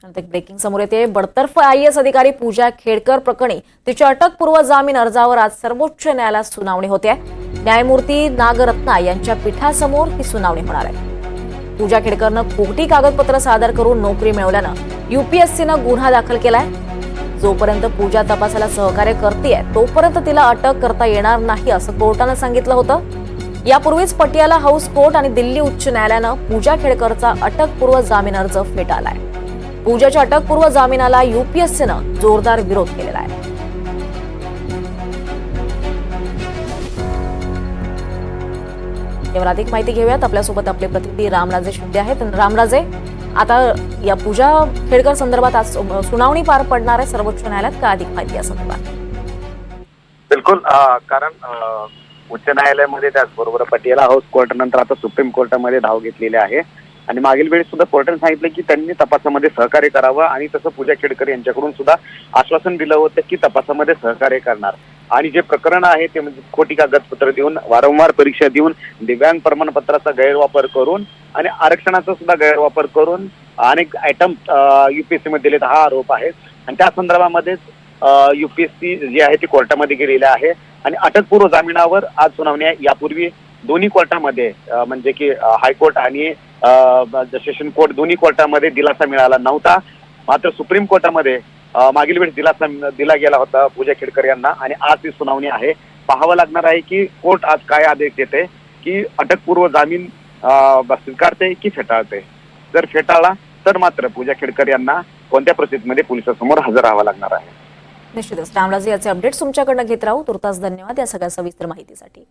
नंतर ब्रेकिंग समोर येते. बडतर्फ IAS अधिकारी पूजा खेडकर प्रकरणी तिच्या अटकपूर्व जामीन अर्जावर आज सर्वोच्च न्यायालयात सुनावणी होते. न्यायमूर्ती नागरत्ना यांच्या पीठासमोर ही सुनावणी होणार आहे. पूजा खेडकरनं खोटी कागदपत्र सादर करून नोकरी मिळवल्यानं UPSCनं गुन्हा दाखल केलाय. जोपर्यंत पूजा तपासाला सहकार्य करतेय तोपर्यंत तिला अटक करता येणार नाही असं कोर्टानं सांगितलं होतं. यापूर्वीच पटियाला हाऊस कोर्ट आणि दिल्ली उच्च न्यायालयानं पूजा खेडकरचा अटकपूर्व जामीन अर्ज फेटाळलाय. पूजाच्या अटकपूर्व जामिनाला UPSCनं जोरदार विरोध केलेला आहे. यावर अधिक माहिती घेऊयात. आपल्यासोबत आपले प्रतिनिधी रामराजे शिंदे आहेत. रामराजे, आता या पूजा खेडकर संदर्भात आज सुनावणी पार पडणार आहे सर्वोच्च न्यायालयात, का अधिक माहिती या संदर्भात? बिलकुल, कारण उच्च न्यायालयामध्ये त्याचबरोबर पटियाला हाऊस कोर्ट नंतर आता सुप्रीम कोर्टामध्ये धाव घेतलेली आहे. आणि मागील वेळेस सुद्धा कोर्टाने सांगितलं की त्यांनी तपासामध्ये सहकार्य करावं आणि तसं पूजा खेडकर यांच्याकडून सुद्धा आश्वासन दिलं होतं की तपासामध्ये सहकार्य करणार. आणि जे प्रकरण आहे ते म्हणजे खोटी कागदपत्र देऊन, वारंवार परीक्षा देऊन, दिव्यांग प्रमाणपत्राचा गैरवापर करून आणि आरक्षणाचा सुद्धा गैरवापर करून अनेक आयटम UPSC मध्ये दिलेत, हा आरोप आहे. आणि त्या संदर्भामध्येच UPSC जे आहे ते कोर्टामध्ये गेलेले आहे आणि अटकपूर्व जामिनावर आज सुनावणी आहे. यापूर्वी दोन्ही कोर्टामध्ये म्हणजे की हायकोर्ट आणि सेशन कोर्ट दोन्ही कोर्टामध्ये दिलासा मिळाला नव्हता. मात्र सुप्रीम कोर्टामध्ये मागील वेळेस दिलासा दिला गेला होता पूजा खेडकर यांना आणि आज ही सुनावणी आहे. पाहावं लागणार आहे की कोर्ट आज काय आदेश देते, की अटकपूर्व जामीन स्वीकारते की फेटाळते. जर फेटाळला तर मात्र पूजा खेडकर यांना कोणत्या परिस्थितीमध्ये पोलिसांसमोर हजर राहावं लागणार आहे. निश्चितच रामराजे, याचे अपडेट्स तुमच्याकडनं घेत राहू. तुर्तास धन्यवाद या सगळ्या सविस्तर माहितीसाठी.